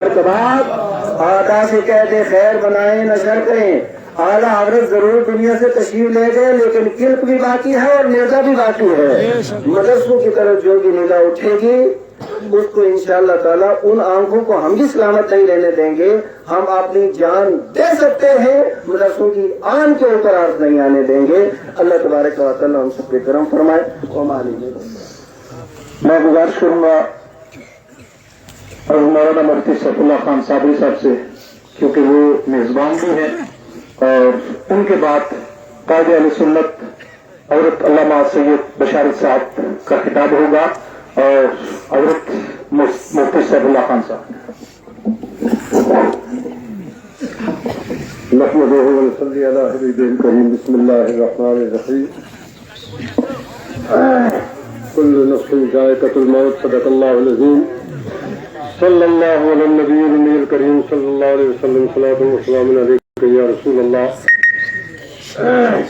کباب آقا سے کہتے خیر بنائیں نہ شر کریں. اعلیٰ حضرت ضرور دنیا سے تشریف لے گئے لیکن کلپ بھی باقی ہے اور نردہ بھی باقی ہے. مدرسوں کی طرف جو بھی نگاہ اٹھے گی اس کو انشاءاللہ تعالیٰ ان آنکھوں کو ہم بھی سلامت نہیں رہنے دیں گے. ہم اپنی جان دے سکتے ہیں, مدرسوں کی آن کے اوپر عرض نہیں آنے دیں گے. اللہ تبارک و تعالیٰ ہم سب پہ کرم فرمائے. میں گزارش کروں گا اور مولانا مفتی سیف اللہ خان صابری صاحب سے, کیونکہ وہ میزبان بھی ہیں, اور ان کے بعد قائد اہل سنت حضرت علامہ سید بشارت صاحب کا خطاب ہوگا اور حضرت مفتی سیف اللہ خان صاحب. نحمدہ ونصلی علی حبیبہ الکریم. بسم اللہ الرحمن الرحیم. کل نفس ذائقۃ الموت. صدق اللہ العظیم. صلی اللہ علی النبی الامی الکریم صلی اللہ علیہ وسلم. صلاۃ و سلام علیک یا رسول اللہ.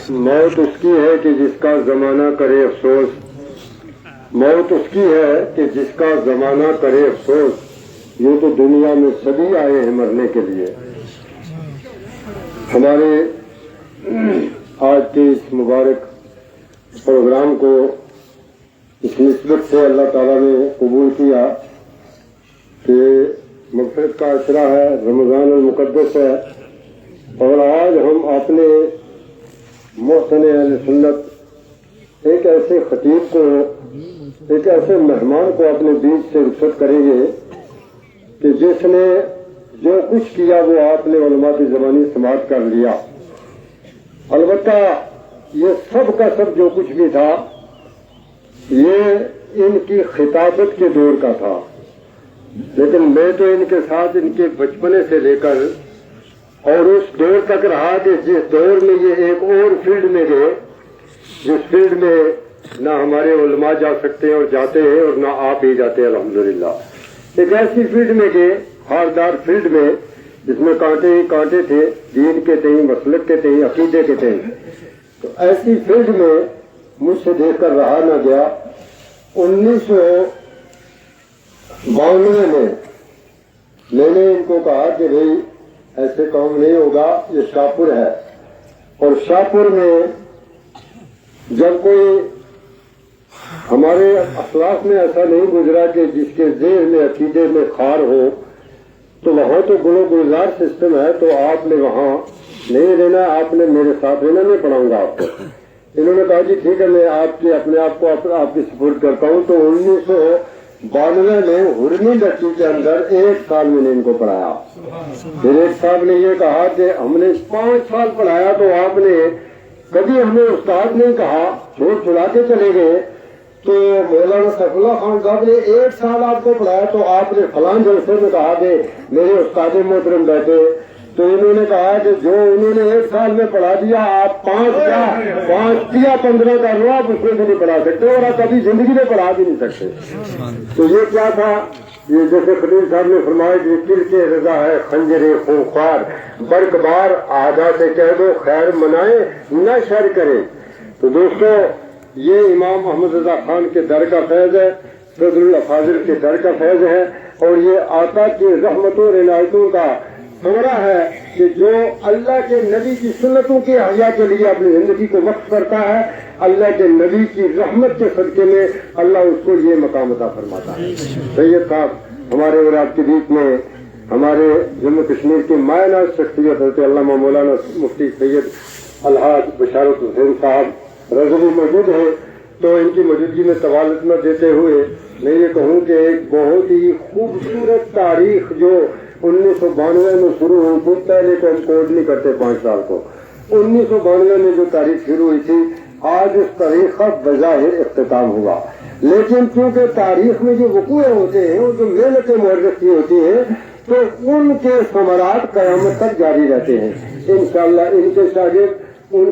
موت اس کی ہے کہ جس کا زمانہ کرے افسوس. موت اس کی ہے کہ جس کا زمانہ کرے افسوس. یہ تو دنیا میں سبھی آئے ہیں مرنے کے لیے. ہمارے آج کے اس مبارک پروگرام کو اس نسبت سے اللہ تعالیٰ نے قبول کیا کہ مغفرت کا عشرہ ہے, رمضان المقدس ہے, اور آج ہم اپنے محسن اہل سنت ایک ایسے خطیب کو, ایک ایسے مہمان کو اپنے بیچ سے رخصت کریں گے کہ جس نے جو کچھ کیا وہ آپ نے علماء کی زبانی سماعت کر لیا. البتہ یہ سب کا سب جو کچھ بھی تھا یہ ان کی خطابت کے دور کا تھا, لیکن میں تو ان کے ساتھ ان کے بچپنے سے لے کر اور اس دور تک رہا کہ جس دور میں یہ ایک اور فیلڈ میں گئے, جس فیلڈ میں نہ ہمارے علماء جا سکتے ہیں اور جاتے ہیں اور نہ آپ ہی جاتے ہیں الحمدللہ. ایک ایسی فیلڈ میں گئے, خاردار فیلڈ میں, جس میں کانٹے ہی کانٹے تھے, دین کے تھے, مسلک کے تھے, عقیدے کے تھے. تو ایسی فیلڈ میں مجھ سے دیکھ کر رہا نہ گیا. 1992 میں میں نے ان کو کہا کہ بھئی ایسے کام نہیں ہوگا, یہ شاہپور ہے, اور شاہپور میں جب کوئی ہمارے اخلاق میں ایسا نہیں گزرا کہ جس کے ذہن میں عقیدے میں خار ہو, تو وہاں تو گلو گلزار سسٹم ہے, تو آپ نے وہاں نہیں رہنا, آپ نے میرے ساتھ رہنا, میں پڑھاؤں گا آپ کو. انہوں نے کہا جی ٹھیک ہے, میں آپ کے اپنے آپ کو آپ کی سپورٹ کرتا ہوں. تو 1992 میں ہرنی لڑکی کے اندر 1 سال میں نے ان کو پڑھایا. پھر ایک صاحب نے یہ کہا کہ ہم نے 5 سال پڑھایا, تو آپ نے کبھی ہمیں استاد نہیں کہا, چھوڑ چھڑا کے چلے گئے. تو مولانا سیف اللہ خان صاحب نے 1 سال آپ کو پڑھایا, تو آپ نے فلان جلسے میں کہا کہ میرے استاد محترم بیٹھے, تو انہوں نے کہا کہ جو انہوں نے 1 سال میں پڑھا دیا آپ 5 یا 15 کر لو, آپ اس میں بھی نہیں پڑھا سکتے اور آپ کبھی زندگی میں پڑھا بھی نہیں سکتے. تو یہ کیا تھا, یہ جیسے خطیب صاحب نے فرمایا کہ کل کے رضا ہے خنجر خونخوار, برقبار اعداء سے کہہ دو خیر منائے نہ شر کرے. تو دوستو یہ امام محمد رضا خان کے در کا فیض ہے, صدر الافاضل کے در کا فیض ہے, اور یہ آقا کی رحمتوں عنایتوں کا ثمرہ ہے کہ جو اللہ کے نبی کی سنتوں کے احیاء کے لیے اپنی زندگی کو وقف کرتا ہے, اللہ کے نبی کی رحمت کے صدقے میں اللہ اس کو یہ مقام عطا فرماتا ہے. سید صاحب ہمارے اور آپ کے بیچ میں ہمارے جموں کشمیر کی مایہ ناز شخصیت حضرت علامہ مولانا مفتی سید الحاج بشارت حسین صاحب رضوی موجود ہیں. تو ان کی موجودگی میں طوالت نہ دیتے ہوئے میں یہ کہوں کہ ایک بہت ہی خوبصورت تاریخ جو 1992 میں شروع ہوئی تھی, پہلے تو ہم کوڈ نہیں کرتے 5 سال کو, 1992 میں جو تاریخ شروع ہوئی تھی, آج اس تاریخ کا بظاہر اختتام ہوا. لیکن کیونکہ تاریخ میں جو وقوع ہوتے ہیں وہ جو محنتیں مؤرخ کی ہوتی ہیں, تو ان کے ثمرات قیامت تک جاری رہتے ہیں انشاءاللہ. ان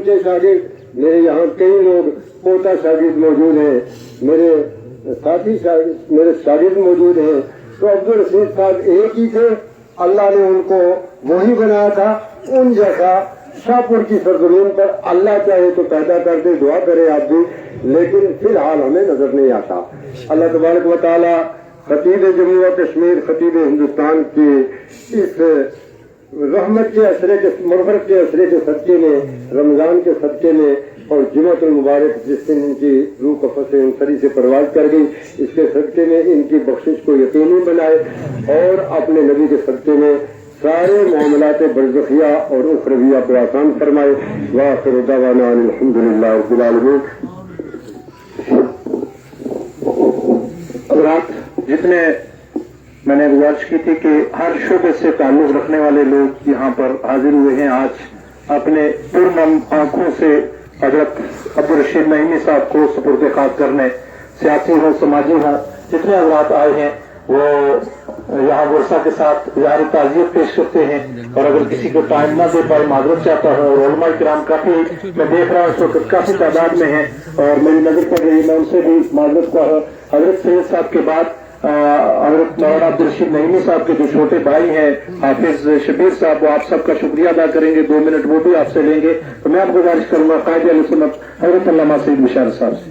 کے شاگرد میرے یہاں کئی لوگ پوتا شاگرد موجود ہیں, میرے ساتھی میرے شاگرد موجود ہیں. تو عبدالرشید صاحب ایک ہی تھے, اللہ نے ان کو وہی بنایا تھا, ان جیسا شاہپور کی سرزمین پر اللہ چاہے تو پیدا کر دے, دعا کرے آپ بھی, لیکن فی الحال ہمیں نظر نہیں آتا. اللہ تبارک و تعالی خطیب جموں و کشمیر خطیب ہندوستان کے اس رحمت کے اثرے کے مغفرت کے اثرے کے صدقے میں رمضان کے صدقے میں اور جمعۃ المبارک جس دن ان کی روح قفس انصری سے پرواز کر گئی اس کے صدقے میں ان کی بخشش کو یقینی بنائے اور اپنے نبی کے صدقے میں سارے معاملات برزخیہ اور اخرویہ کو آسان فرمائے. وآخر دعوانا ان الحمد للہ رب العالمین. حضرات جتنے میں نے گزارش کی تھی کہ ہر شعبے سے تعلق رکھنے والے لوگ یہاں پر حاضر ہوئے ہیں آج اپنے پرنم آنکھوں سے حضرت عبدالرشید نعیمی صاحب کو سپرد خاک کرنے. سیاسی ہوں سماجی ہوں جتنے حضرات آئے ہیں وہ یہاں ورثہ کے ساتھ اظہار تعزیت پیش کرتے ہیں اور اگر کسی کو ٹائم نہ دے پائے معذرت چاہتا ہوں. اور علماء کرام کافی میں دیکھ رہا ہوں اس وقت کافی تعداد میں ہیں اور میری نظر پڑ رہی ہے میں ان سے بھی معذرت کا حضرت سید صاحب کے بعد حضرت مولانا عبدالرشید نعیمی صاحب کے جو چھوٹے بھائی ہیں حافظ شبیر صاحب وہ آپ سب کا شکریہ ادا کریں گے. 2 منٹ وہ بھی آپ سے لیں گے. تو میں آپ کو گزارش کروں گا قائد اہل سنت حضرت علامہ سید بشار صاحب سے.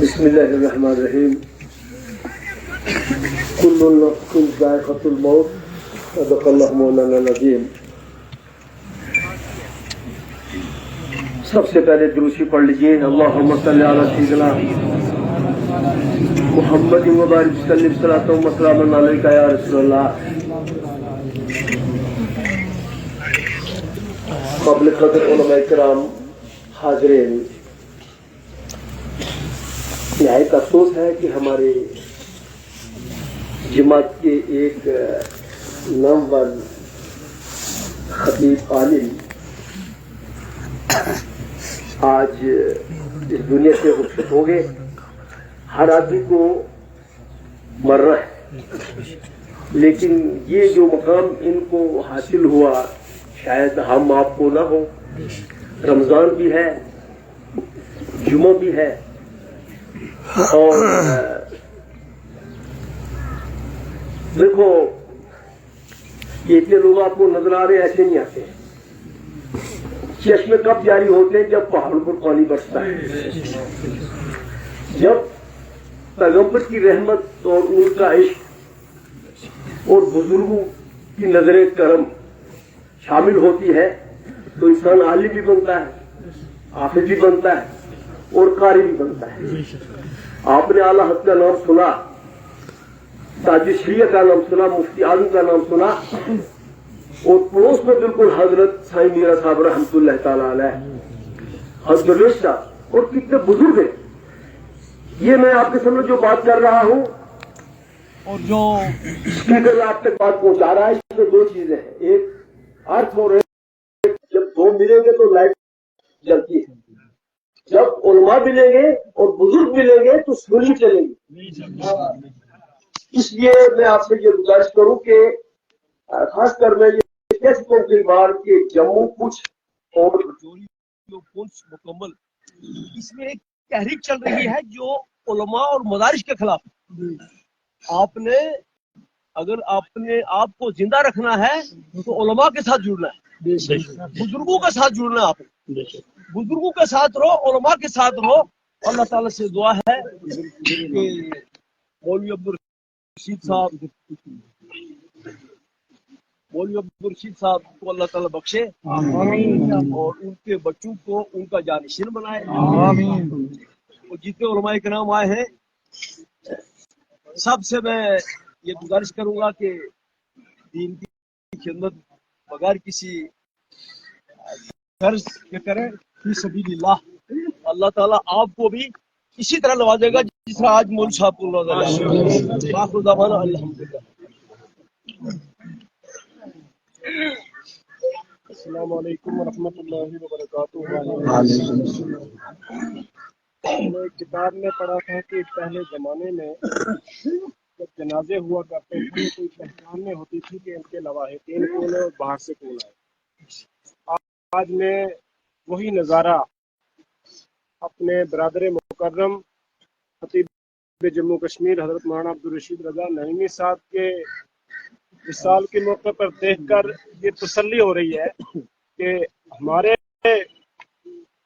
بسم اللہ الرحمن الرحیم. کل نفس ذائقۃ الموت صدق اللہ مولانا العظیم. سب سے پہلے دروشی پڑھ لیجیے. اللہم صلی علی سیدنا محمد مبارک صلی اللہ علیہ وسلم علیکہ یا رسول اللہ. قابل قدر علماء کرام حاضرین، نہایت افسوس ہے کہ ہمارے جماعت کے ایک نامور خطیب عالم آج اس دنیا سے رخصت ہو گئے. ہر آدمی کو مرنا ہے لیکن یہ جو مقام ان کو حاصل ہوا شاید ہم آپ کو نہ ہو. رمضان بھی ہے، جمعہ بھی ہے اور دیکھو یہ اتنے لوگ آپ کو نظر آ رہے ایسے نہیں آتے. چشمے کب جاری ہوتے ہیں جب پہاڑوں پر پانی برستا ہے، جب پیغمبر کی رحمت اور ان کا عشق اور بزرگوں کی نظر کرم شامل ہوتی ہے تو انسان عالم بھی بنتا ہے، حافظ بھی بنتا ہے اور قاری بھی بنتا ہے. آپ نے اعلیٰ حضرت کا نام سنا، تاج شریعہ کا نام سنا، مفتی اعظم کا نام سنا اور پڑوس میں بالکل حضرت سائیں میرا صاحب رحمۃ اللہ تعالیٰ علیہ، حضرت درویش صاحب اور کتنے بزرگ ہیں. یہ میں آپ کے سامنے جو بات کر رہا ہوں اور جو اسپیکر آپ تک بات پہنچا رہا ہے اس میں 2 چیزیں ہیں. ایک ارتھ اور جب 2 ملیں گے تو لائٹ جلتی ہے. جب علماء ملیں گے اور بزرگ ملیں گے تو سنی چلیں گی. اس لیے میں آپ سے یہ گزارش کروں کہ خاص کر میں یہ کہہ سکوں کئی بار کہ جموں کچھ اور مکمل اس میں ایک تحریک چل رہی ہے جو علماء اور مدارس کے خلاف. آپ نے اگر آپ نے آپ کو زندہ رکھنا ہے تو علماء کے ساتھ جڑنا ہے، بزرگوں کے ساتھ جڑنا ہے. آپ بزرگوں کے ساتھ رہو، علماء کے ساتھ رہو. اللہ تعالیٰ سے دعا ہے کہ مولوی عبدالرشید صاحب کو اللہ تعالیٰ بخشے اور ان کے بچوں کو ان کا جانشین بنائے. اور جتنے علماء کرام آئے ہیں سب سے میں یہ گزارش کروں گا کہ دین کی خدمت بغیر کسی قرض کے کریں فی سبیل اللہ. اللہ تعالیٰ آپ کو بھی اسی طرح نوازے گا جس طرح آج مولوی صاحب کو نوازا. آخر دعوانا الحمدللہ. السلام علیکم ورحمۃ اللہ وبرکاتہ. میں ایک کتاب میں پڑھا تھا کہ پہلے زمانے میں جب جنازے ہوا کرتے تھے کوئی پہچان نہیں ہوتی تھی کہ ان کے لواحقین کون ہے اور باہر سے کون ہے. آج میں وہی نظارہ اپنے برادر مکرم خطیب جموں کشمیر حضرت مولانا عبدالرشید رضا نعیمی صاحب کے وصال کے موقع پر دیکھ کر یہ تسلی ہو رہی ہے کہ ہمارے